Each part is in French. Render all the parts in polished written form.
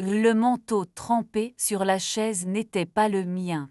Le manteau trempé sur la chaise n'était pas le mien.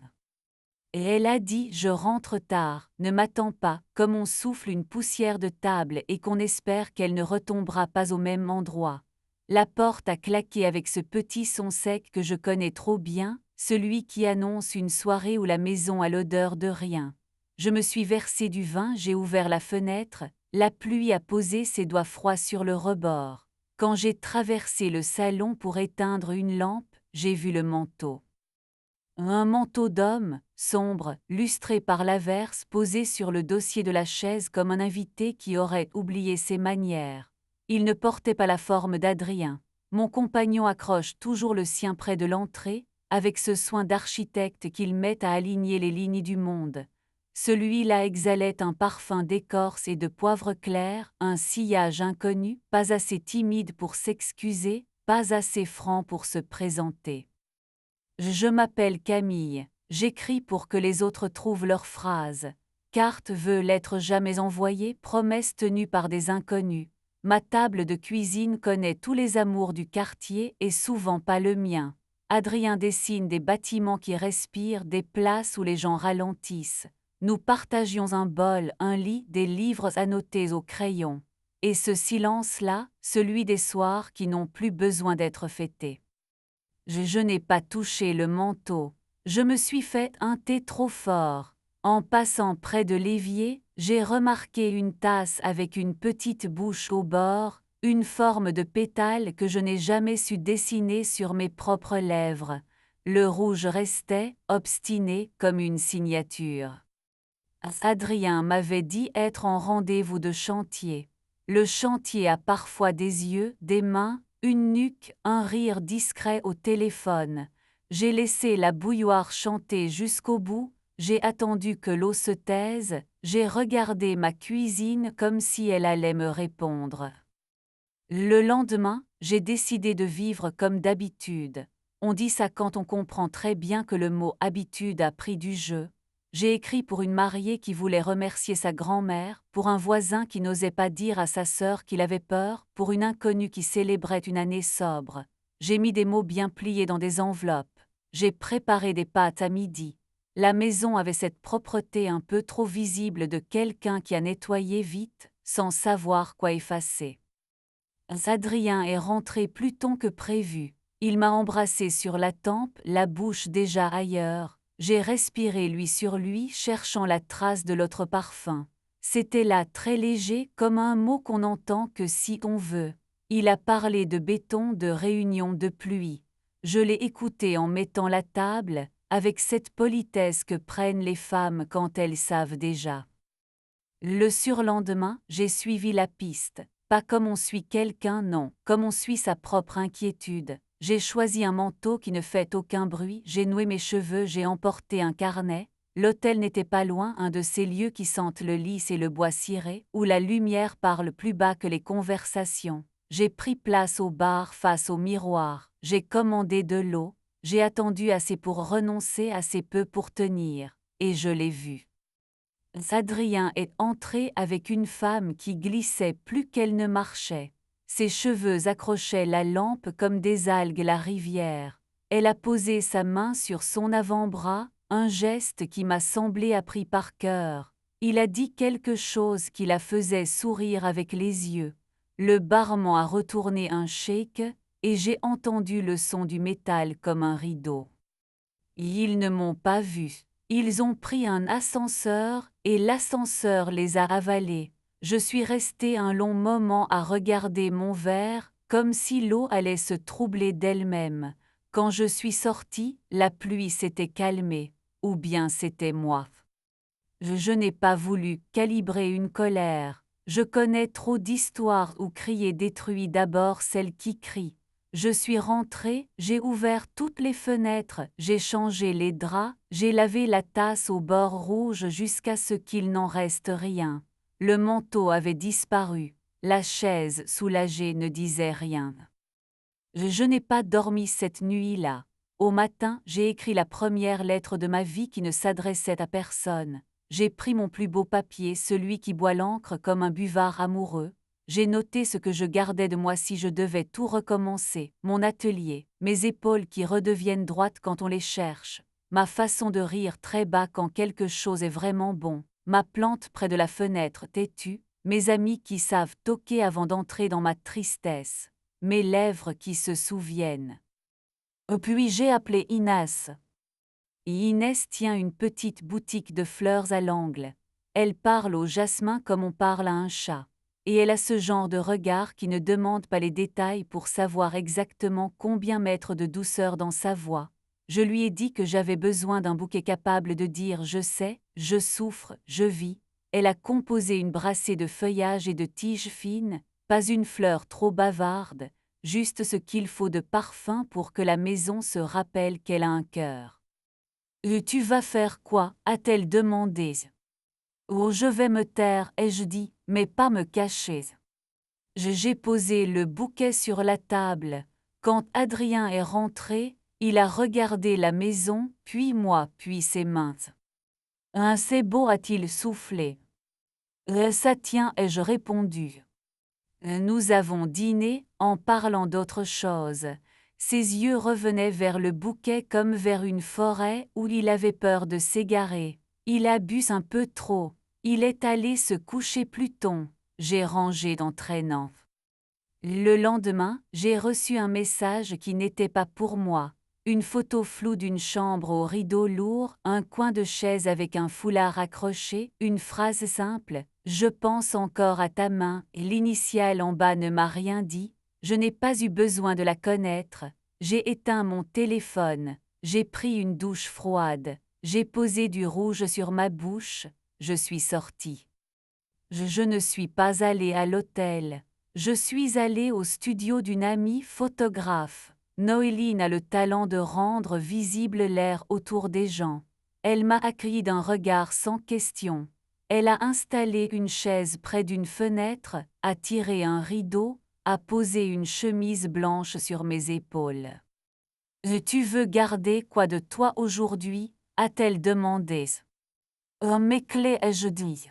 Et elle a dit: je rentre tard, ne m'attends pas, comme on souffle une poussière de table et qu'on espère qu'elle ne retombera pas au même endroit. La porte a claqué avec ce petit son sec que je connais trop bien, celui qui annonce une soirée où la maison a l'odeur de rien. Je me suis versé du vin, j'ai ouvert la fenêtre, la pluie a posé ses doigts froids sur le rebord. Quand j'ai traversé le salon pour éteindre une lampe, j'ai vu le manteau. Un manteau d'homme, sombre, lustré par l'averse, posé sur le dossier de la chaise comme un invité qui aurait oublié ses manières. Il ne portait pas la forme d'Adrien. Mon compagnon accroche toujours le sien près de l'entrée, avec ce soin d'architecte qu'il met à aligner les lignes du monde. Celui-là exhalait un parfum d'écorce et de poivre clair, un sillage inconnu, pas assez timide pour s'excuser, pas assez franc pour se présenter. Je m'appelle Camille, j'écris pour que les autres trouvent leurs phrases. Carte veut lettre jamais envoyée, promesse tenue par des inconnus. Ma table de cuisine connaît tous les amours du quartier et souvent pas le mien. Adrien dessine des bâtiments qui respirent, des places où les gens ralentissent. Nous partagions un bol, un lit, des livres annotés au crayon. Et ce silence-là, celui des soirs qui n'ont plus besoin d'être fêtés. Je n'ai pas touché le manteau. Je me suis fait un thé trop fort. En passant près de l'évier, j'ai remarqué une tasse avec une petite bouche au bord, une forme de pétale que je n'ai jamais su dessiner sur mes propres lèvres. Le rouge restait, obstiné, comme une signature. Adrien m'avait dit être en rendez-vous de chantier. Le chantier a parfois des yeux, des mains, une nuque, un rire discret au téléphone. J'ai laissé la bouilloire chanter jusqu'au bout, j'ai attendu que l'eau se taise, j'ai regardé ma cuisine comme si elle allait me répondre. Le lendemain, j'ai décidé de vivre comme d'habitude. On dit ça quand on comprend très bien que le mot habitude a pris du jeu. J'ai écrit pour une mariée qui voulait remercier sa grand-mère, pour un voisin qui n'osait pas dire à sa sœur qu'il avait peur, pour une inconnue qui célébrait une année sobre. J'ai mis des mots bien pliés dans des enveloppes. J'ai préparé des pâtes à midi. La maison avait cette propreté un peu trop visible de quelqu'un qui a nettoyé vite, sans savoir quoi effacer. Adrien est rentré plus tôt que prévu. Il m'a embrassé sur la tempe, la bouche déjà ailleurs. J'ai respiré lui sur lui, cherchant la trace de l'autre parfum. C'était là très léger, comme un mot qu'on n'entend que si on veut. Il a parlé de béton, de réunion de pluie. Je l'ai écouté en mettant la table, avec cette politesse que prennent les femmes quand elles savent déjà. Le surlendemain, j'ai suivi la piste. Pas comme on suit quelqu'un, non, comme on suit sa propre inquiétude. J'ai choisi un manteau qui ne fait aucun bruit, j'ai noué mes cheveux, j'ai emporté un carnet. L'hôtel n'était pas loin, un de ces lieux qui sentent le lys et le bois ciré, où la lumière parle plus bas que les conversations. J'ai pris place au bar face au miroir, j'ai commandé de l'eau, j'ai attendu assez pour renoncer, assez peu pour tenir, et je l'ai vu. Adrien est entré avec une femme qui glissait plus qu'elle ne marchait. Ses cheveux accrochaient la lampe comme des algues la rivière. Elle a posé sa main sur son avant-bras, un geste qui m'a semblé appris par cœur. Il a dit quelque chose qui la faisait sourire avec les yeux. Le barman a retourné un shake, et j'ai entendu le son du métal comme un rideau. Ils ne m'ont pas vu. Ils ont pris un ascenseur et l'ascenseur les a avalés. Je suis resté un long moment à regarder mon verre, comme si l'eau allait se troubler d'elle-même. Quand je suis sorti, la pluie s'était calmée, ou bien c'était moi. Je n'ai pas voulu calibrer une colère. Je connais trop d'histoires où crier détruit d'abord celle qui crie. Je suis rentré, j'ai ouvert toutes les fenêtres, j'ai changé les draps, j'ai lavé la tasse au bord rouge jusqu'à ce qu'il n'en reste rien. Le manteau avait disparu, la chaise soulagée ne disait rien. Je n'ai pas dormi cette nuit-là. Au matin, j'ai écrit la première lettre de ma vie qui ne s'adressait à personne. J'ai pris mon plus beau papier, celui qui boit l'encre comme un buvard amoureux. j'ai noté ce que je gardais de moi si je devais tout recommencer, mon atelier, mes épaules qui redeviennent droites quand on les cherche, ma façon de rire très bas quand quelque chose est vraiment bon, ma plante près de la fenêtre têtue, mes amis qui savent toquer avant d'entrer dans ma tristesse, mes lèvres qui se souviennent. Puis j'ai appelé Inès. Et Inès tient une petite boutique de fleurs à l'angle. Elle parle au jasmin comme on parle à un chat. Et elle a ce genre de regard qui ne demande pas les détails pour savoir exactement combien mettre de douceur dans sa voix. Je lui ai dit que j'avais besoin d'un bouquet capable de dire je sais, je souffre, je vis. Elle a composé une brassée de feuillages et de tiges fines, pas une fleur trop bavarde, juste ce qu'il faut de parfum pour que la maison se rappelle qu'elle a un cœur. Tu vas faire quoi a-t-elle demandé. Oh, je vais me taire, ai-je dit, mais pas me cacher. J'ai posé le bouquet sur la table. Quand Adrien est rentré, il a regardé la maison, puis moi, puis ses mains. C'est beau, a-t-il soufflé. Ça tient, ai-je répondu. Nous avons dîné, en parlant d'autre chose. Ses yeux revenaient vers le bouquet comme vers une forêt où il avait peur de s'égarer. Il abuse un peu trop. Il est allé se coucher Pluton. J'ai rangé d'entraînant. Le lendemain, j'ai reçu un message qui n'était pas pour moi. Une photo floue d'une chambre aux rideaux lourds, un coin de chaise avec un foulard accroché, une phrase simple « Je pense encore à ta main » et l'initiale en bas ne m'a rien dit. Je n'ai pas eu besoin de la connaître. J'ai éteint mon téléphone. J'ai pris une douche froide. J'ai posé du rouge sur ma bouche. Je suis sortie. Je ne suis pas allée à l'hôtel. Je suis allée au studio d'une amie photographe. Noéline a le talent de rendre visible l'air autour des gens. Elle m'a accueilli d'un regard sans question. Elle a installé une chaise près d'une fenêtre, a tiré un rideau, a posé une chemise blanche sur mes épaules. « Tu veux garder quoi de toi aujourd'hui » a-t-elle demandé. « Mes clés, ai-je dit. »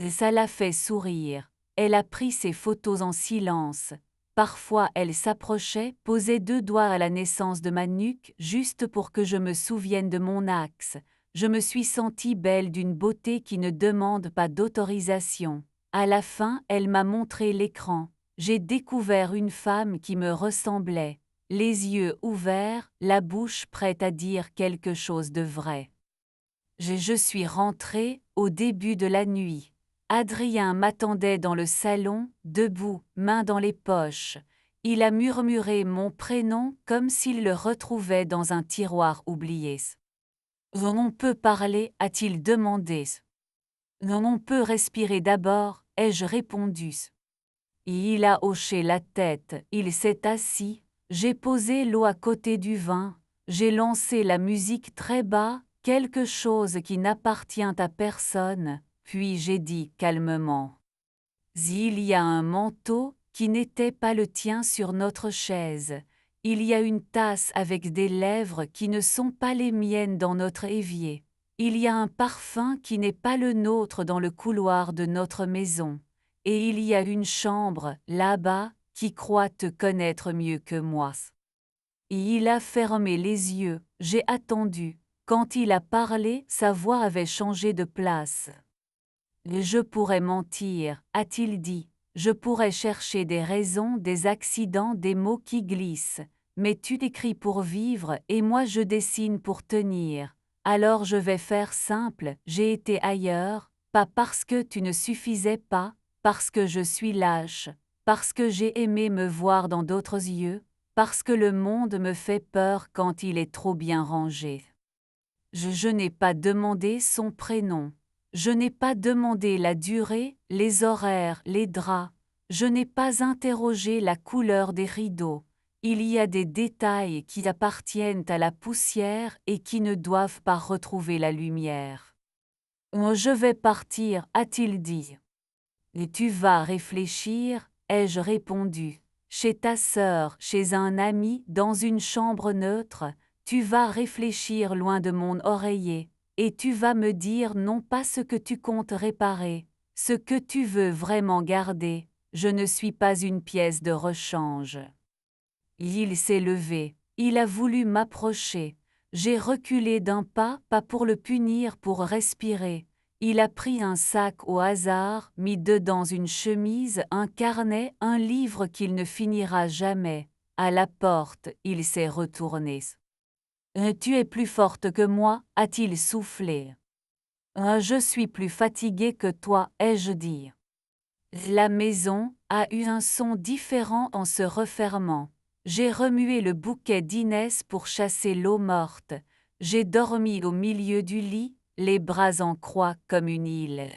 Ça l'a fait sourire. Elle a pris ses photos en silence. Parfois elle s'approchait, posait 2 doigts à la naissance de ma nuque, juste pour que je me souvienne de mon axe. Je me suis sentie belle d'une beauté qui ne demande pas d'autorisation. À la fin, elle m'a montré l'écran. J'ai découvert une femme qui me ressemblait. Les yeux ouverts, la bouche prête à dire quelque chose de vrai. Je suis rentrée, au début de la nuit. Adrien m'attendait dans le salon, debout, mains dans les poches. Il a murmuré mon prénom comme s'il le retrouvait dans un tiroir oublié. « On peut parler » a-t-il demandé. « On peut respirer d'abord » ai-je répondu. Et il a hoché la tête, il s'est assis, j'ai posé l'eau à côté du vin, j'ai lancé la musique très bas, quelque chose qui n'appartient à personne. Puis j'ai dit calmement. Il y a un manteau qui n'était pas le tien sur notre chaise. Il y a une tasse avec des lèvres qui ne sont pas les miennes dans notre évier. Il y a un parfum qui n'est pas le nôtre dans le couloir de notre maison. Et il y a une chambre, là-bas, qui croit te connaître mieux que moi. Et il a fermé les yeux, j'ai attendu. Quand il a parlé, sa voix avait changé de place. Je pourrais mentir, a-t-il dit. Je pourrais chercher des raisons, des accidents, des mots qui glissent. Mais tu t'écris pour vivre et moi je dessine pour tenir. Alors je vais faire simple, j'ai été ailleurs, pas parce que tu ne suffisais pas, parce que je suis lâche, parce que j'ai aimé me voir dans d'autres yeux, parce que le monde me fait peur quand il est trop bien rangé. Je n'ai pas demandé son prénom. Je n'ai pas demandé la durée, les horaires, les draps. Je n'ai pas interrogé la couleur des rideaux. Il y a des détails qui appartiennent à la poussière et qui ne doivent pas retrouver la lumière. « Je vais partir » a-t-il dit. « Et tu vas réfléchir » ai-je répondu. « Chez ta sœur, chez un ami, dans une chambre neutre, tu vas réfléchir loin de mon oreiller. Et tu vas me dire non pas ce que tu comptes réparer, ce que tu veux vraiment garder, je ne suis pas une pièce de rechange. Il s'est levé, il a voulu m'approcher. J'ai reculé d'un pas, pas pour le punir, pour respirer. Il a pris un sac au hasard, mis dedans une chemise, un carnet, un livre qu'il ne finira jamais. À la porte, il s'est retourné. Tu es plus forte que moi, a-t-il soufflé. Je suis plus fatigué que toi, ai-je dit. La maison a eu un son différent en se refermant. J'ai remué le bouquet d'Inès pour chasser l'eau morte. J'ai dormi au milieu du lit, les bras en croix comme une île.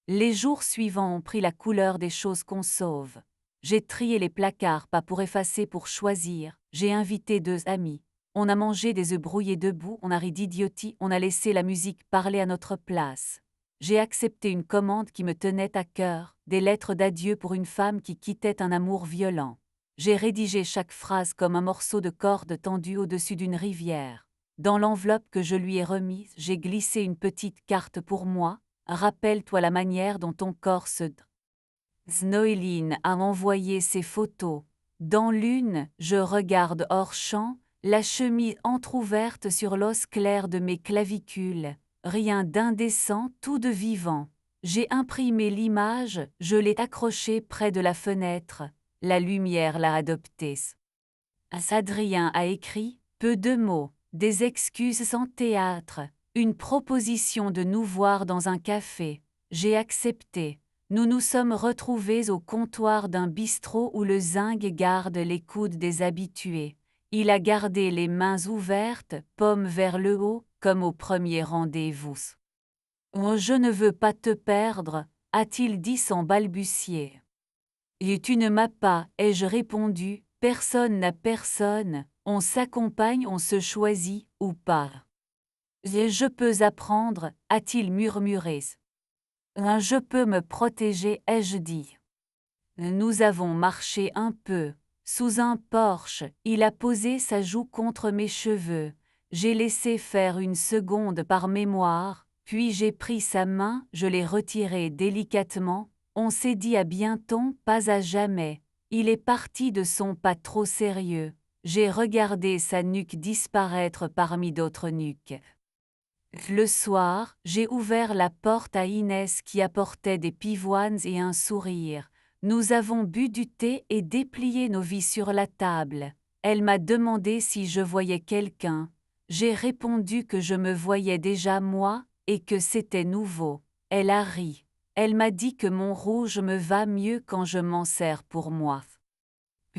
Les jours suivants ont pris la couleur des choses qu'on sauve. J'ai trié les placards, pas pour effacer, pour choisir. J'ai invité 2 amis. On a mangé des œufs brouillés debout, on a ri d'idiotie, on a laissé la musique parler à notre place. J'ai accepté une commande qui me tenait à cœur, des lettres d'adieu pour une femme qui quittait un amour violent. J'ai rédigé chaque phrase comme un morceau de corde tendu au-dessus d'une rivière. Dans l'enveloppe que je lui ai remise, j'ai glissé une petite carte pour moi. Rappelle-toi la manière dont ton corps se... Noéline a envoyé ses photos. Dans l'une, je regarde hors champ, la chemise entr'ouverte sur l'os clair de mes clavicules. Rien d'indécent, tout de vivant. J'ai imprimé l'image, je l'ai accrochée près de la fenêtre. La lumière l'a adoptée. Adrien a écrit, peu de mots, des excuses sans théâtre, une proposition de nous voir dans un café. J'ai accepté. Nous nous sommes retrouvés au comptoir d'un bistrot où le zinc garde les coudes des habitués. Il a gardé les mains ouvertes, paumes vers le haut, comme au premier rendez-vous. Oh, je ne veux pas te perdre, a-t-il dit sans balbutier. Et tu ne m'as pas, ai-je répondu, personne n'a personne, on s'accompagne, on se choisit, ou pas. Et je peux apprendre, a-t-il murmuré. Je peux me protéger, ai-je dit. Nous avons marché un peu. Sous un porche, il a posé sa joue contre mes cheveux. J'ai laissé faire une seconde par mémoire, puis j'ai pris sa main, je l'ai retirée délicatement. On s'est dit à bientôt, pas à jamais. Il est parti de son pas trop sérieux. J'ai regardé sa nuque disparaître parmi d'autres nuques. Le soir, j'ai ouvert la porte à Inès qui apportait des pivoines et un sourire. Nous avons bu du thé et déplié nos vies sur la table. Elle m'a demandé si je voyais quelqu'un. J'ai répondu que je me voyais déjà moi, et que c'était nouveau. Elle a ri. Elle m'a dit que mon rouge me va mieux quand je m'en sers pour moi.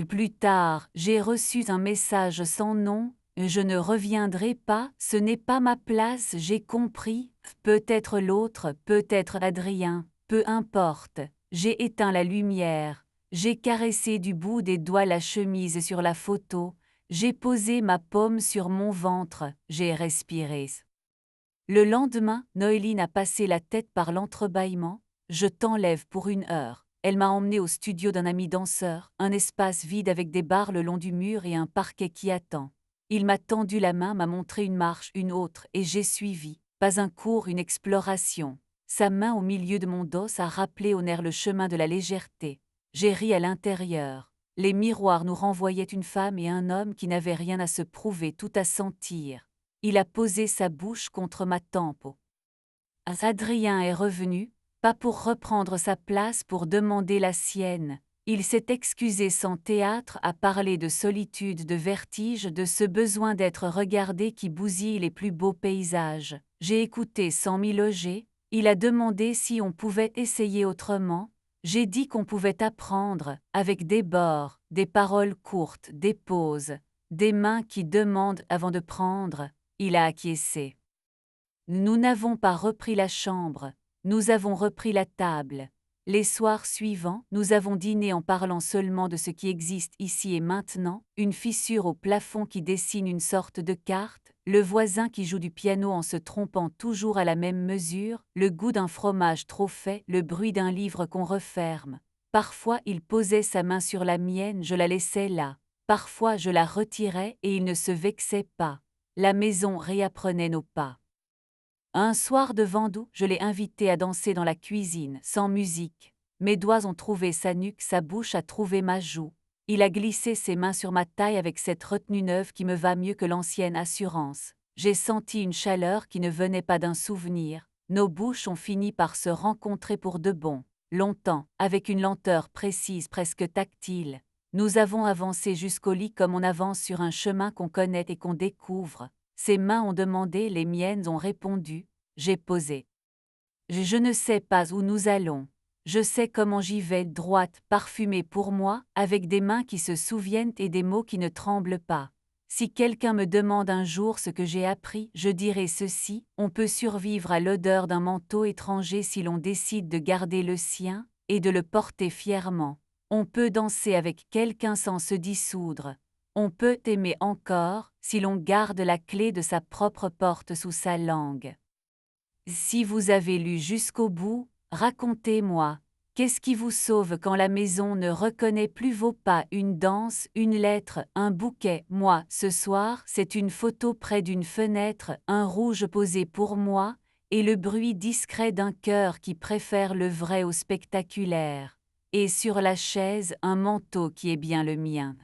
Plus tard, j'ai reçu un message sans nom. Je ne reviendrai pas, ce n'est pas ma place, j'ai compris. Peut-être l'autre, peut-être Adrien, peu importe. J'ai éteint la lumière. J'ai caressé du bout des doigts la chemise sur la photo. J'ai posé ma paume sur mon ventre, j'ai respiré. Le lendemain, Noéline a passé la tête par l'entrebâillement. Je t'enlève pour 1 heure. Elle m'a emmené au studio d'un ami danseur, un espace vide avec des barres le long du mur et un parquet qui attend. Il m'a tendu la main, m'a montré une marche, une autre, et j'ai suivi. Pas un cours, une exploration. Sa main au milieu de mon dos a rappelé au nerf le chemin de la légèreté. J'ai ri à l'intérieur. Les miroirs nous renvoyaient une femme et un homme qui n'avaient rien à se prouver, tout à sentir. Il a posé sa bouche contre ma tempe. Adrien est revenu, pas pour reprendre sa place, pour demander la sienne. Il s'est excusé sans théâtre, a parlé de solitude, de vertige, de ce besoin d'être regardé qui bousille les plus beaux paysages. J'ai écouté sans m'y loger. Il a demandé si on pouvait essayer autrement. J'ai dit qu'on pouvait apprendre, avec des bords, des paroles courtes, des pauses, des mains qui demandent avant de prendre. Il a acquiescé. Nous n'avons pas repris la chambre, nous avons repris la table. Les soirs suivants, nous avons dîné en parlant seulement de ce qui existe ici et maintenant, une fissure au plafond qui dessine une sorte de carte, le voisin qui joue du piano en se trompant toujours à la même mesure, le goût d'un fromage trop fait, le bruit d'un livre qu'on referme. Parfois il posait sa main sur la mienne, je la laissais là. Parfois je la retirais et il ne se vexait pas. La maison réapprenait nos pas. Un soir de Vendoux, je l'ai invité à danser dans la cuisine, sans musique. Mes doigts ont trouvé sa nuque, sa bouche a trouvé ma joue. Il a glissé ses mains sur ma taille avec cette retenue neuve qui me va mieux que l'ancienne assurance. J'ai senti une chaleur qui ne venait pas d'un souvenir. Nos bouches ont fini par se rencontrer pour de bon. Longtemps, avec une lenteur précise, presque tactile. Nous avons avancé jusqu'au lit comme on avance sur un chemin qu'on connaît et qu'on découvre. Ses mains ont demandé, les miennes ont répondu. J'ai posé. Je ne sais pas où nous allons. Je sais comment j'y vais, droite, parfumée pour moi, avec des mains qui se souviennent et des mots qui ne tremblent pas. Si quelqu'un me demande un jour ce que j'ai appris, je dirai ceci: on peut survivre à l'odeur d'un manteau étranger si l'on décide de garder le sien, et de le porter fièrement. On peut danser avec quelqu'un sans se dissoudre. On peut aimer encore, si l'on garde la clé de sa propre porte sous sa langue. Si vous avez lu jusqu'au bout, racontez-moi, qu'est-ce qui vous sauve quand la maison ne reconnaît plus vos pas? Une danse, une lettre, un bouquet. Moi, ce soir, c'est une photo près d'une fenêtre, un rouge posé pour moi, et le bruit discret d'un cœur qui préfère le vrai au spectaculaire. Et sur la chaise, un manteau qui est bien le mien.